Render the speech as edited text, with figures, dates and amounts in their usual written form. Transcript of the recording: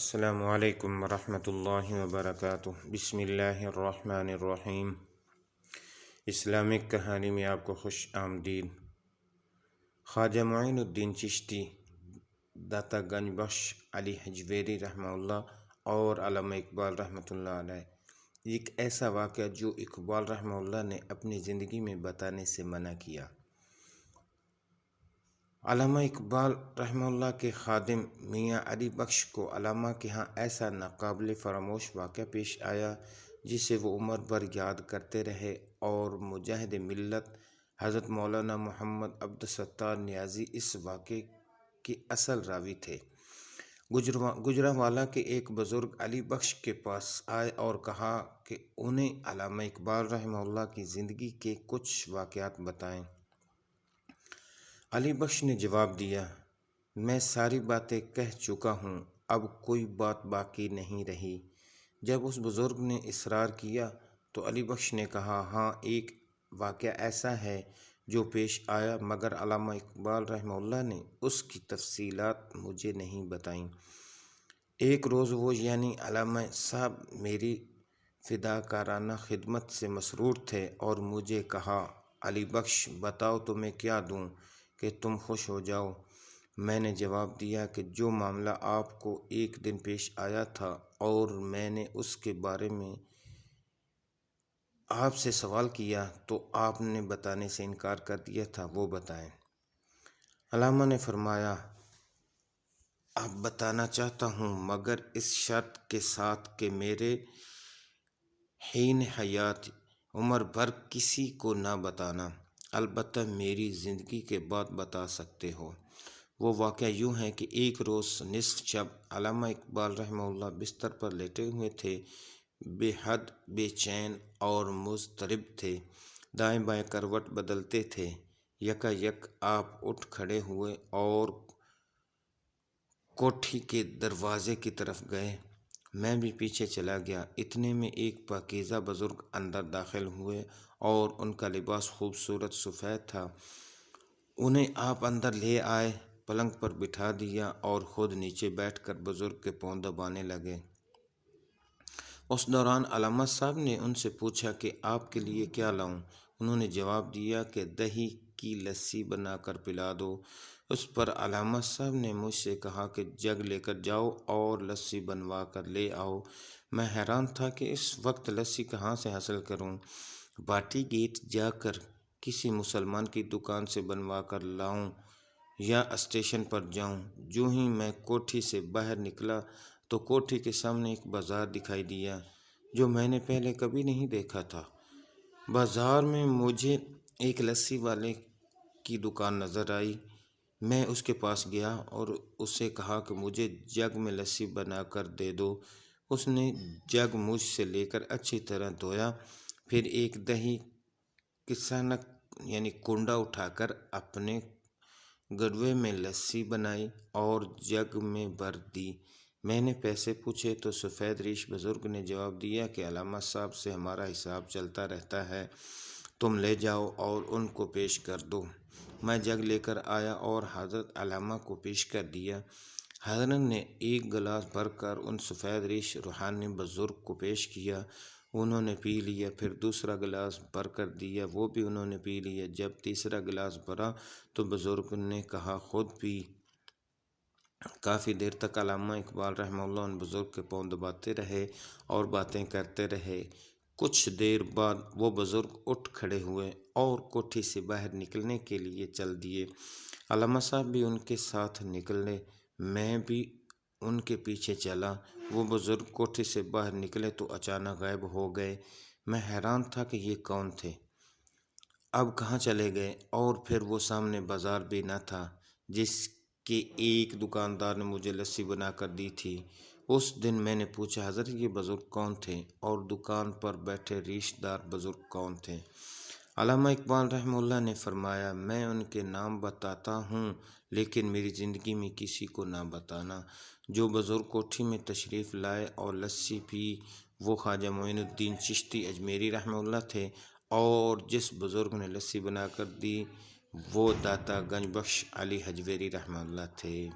السلام علیکم ورحمۃ اللہ وبرکاتہ۔ بسم اللہ الرحمن الرحیم۔ اسلامک کہانی میں آپ کو خوش آمدید۔ خواجہ معین الدین چشتی، داتا گنج بخش علی حجویری رحمہ اللہ اور علامہ اقبال رحمۃ اللہ علیہ، ایک ایسا واقعہ جو اقبال رحمہ اللہ نے اپنی زندگی میں بتانے سے منع کیا۔ علامہ اقبال رحمہ اللہ کے خادم میاں علی بخش کو علامہ کے ہاں ایسا ناقابل فراموش واقعہ پیش آیا جسے وہ عمر بھر یاد کرتے رہے، اور مجاہد ملت حضرت مولانا محمد عبدالستار نیازی اس واقعے کے اصل راوی تھے۔ گجرانوالہ کے ایک بزرگ علی بخش کے پاس آئے اور کہا کہ انہیں علامہ اقبال رحمہ اللہ کی زندگی کے کچھ واقعات بتائیں۔ علی بخش نے جواب دیا، میں ساری باتیں کہہ چکا ہوں، اب کوئی بات باقی نہیں رہی۔ جب اس بزرگ نے اصرار کیا تو علی بخش نے کہا، ہاں ایک واقعہ ایسا ہے جو پیش آیا، مگر علامہ اقبال رحمہ اللہ نے اس کی تفصیلات مجھے نہیں بتائیں۔ ایک روز وہ یعنی علامہ صاحب میری فداکارانہ خدمت سے مسرور تھے اور مجھے کہا، علی بخش بتاؤ تمہیں کیا دوں کہ تم خوش ہو جاؤ۔ میں نے جواب دیا کہ جو معاملہ آپ کو ایک دن پیش آیا تھا اور میں نے اس کے بارے میں آپ سے سوال کیا تو آپ نے بتانے سے انکار کر دیا تھا، وہ بتائیں۔ علامہ نے فرمایا، اب بتانا چاہتا ہوں، مگر اس شرط کے ساتھ کہ میرے حین حیات عمر بھر کسی کو نہ بتانا، البتہ میری زندگی کے بعد بتا سکتے ہو۔ وہ واقعہ یوں ہے کہ ایک روز نصف شب علامہ اقبال رحمہ اللہ بستر پر لیٹے ہوئے تھے، بے حد بے چین اور مضطرب تھے، دائیں بائیں کروٹ بدلتے تھے۔ یکا یک آپ اٹھ کھڑے ہوئے اور کوٹھی کے دروازے کی طرف گئے۔ میں بھی پیچھے چلا گیا۔ اتنے میں ایک پاکیزہ بزرگ اندر داخل ہوئے اور ان کا لباس خوبصورت سفید تھا۔ انہیں آپ اندر لے آئے، پلنگ پر بٹھا دیا اور خود نیچے بیٹھ کر بزرگ کے پاؤں دبانے لگے۔ اس دوران علامہ صاحب نے ان سے پوچھا کہ آپ کے لیے کیا لاؤں؟ انہوں نے جواب دیا کہ دہی کی لسی بنا کر پلا دو۔ اس پر علامہ صاحب نے مجھ سے کہا کہ جگ لے کر جاؤ اور لسی بنوا کر لے آؤ۔ میں حیران تھا کہ اس وقت لسی کہاں سے حاصل کروں، باٹی گیٹ جا کر کسی مسلمان کی دکان سے بنوا کر لاؤں یا اسٹیشن پر جاؤں۔ جو ہی میں کوٹھی سے باہر نکلا تو کوٹھی کے سامنے ایک بازار دکھائی دیا جو میں نے پہلے کبھی نہیں دیکھا تھا۔ بازار میں مجھے ایک لسی والے کی دکان نظر آئی۔ میں اس کے پاس گیا اور اسے کہا کہ مجھے جگ میں لسی بنا کر دے دو۔ اس نے جگ مجھ سے لے کر اچھی طرح دھویا، پھر ایک دہی کسانک یعنی کنڈا اٹھا کر اپنے گڑوے میں لسی بنائی اور جگ میں بھر دی۔ میں نے پیسے پوچھے تو سفید ریش بزرگ نے جواب دیا کہ علامہ صاحب سے ہمارا حساب چلتا رہتا ہے، تم لے جاؤ اور ان کو پیش کر دو۔ میں جگ لے کر آیا اور حضرت علامہ کو پیش کر دیا۔ حضرت نے ایک گلاس بھر کر ان سفید ریش روحانی بزرگ کو پیش کیا۔ انہوں نے پی لیا، پھر دوسرا گلاس بھر کر دیا، وہ بھی انہوں نے پی لیا۔ جب تیسرا گلاس بھرا تو بزرگ نے کہا خود پی۔ کافی دیر تک علامہ اقبال رحمہ اللہ ان بزرگ کے پاؤں دباتے رہے اور باتیں کرتے رہے۔ کچھ دیر بعد وہ بزرگ اٹھ کھڑے ہوئے اور کوٹھی سے باہر نکلنے کے لیے چل دیے۔ علامہ صاحب بھی ان کے ساتھ نکلے، میں بھی ان کے پیچھے چلا۔ وہ بزرگ کوٹھی سے باہر نکلے تو اچانک غائب ہو گئے۔ میں حیران تھا کہ یہ کون تھے، اب کہاں چلے گئے، اور پھر وہ سامنے بازار بھی نہ تھا جس کے ایک دکاندار نے مجھے لسی بنا کر دی تھی۔ اس دن میں نے پوچھا، حضرت یہ بزرگ کون تھے اور دکان پر بیٹھے ریش دار بزرگ کون تھے؟ علامہ اقبال رحمہ اللہ نے فرمایا، میں ان کے نام بتاتا ہوں لیکن میری زندگی میں کسی کو نہ بتانا۔ جو بزرگ کوٹھی میں تشریف لائے اور لسی پی وہ خواجہ معین الدین چشتی اجمیری رحمہ اللہ تھے، اور جس بزرگ نے لسی بنا کر دی وہ داتا گنج بخش علی حجویری رحمہ اللہ تھے۔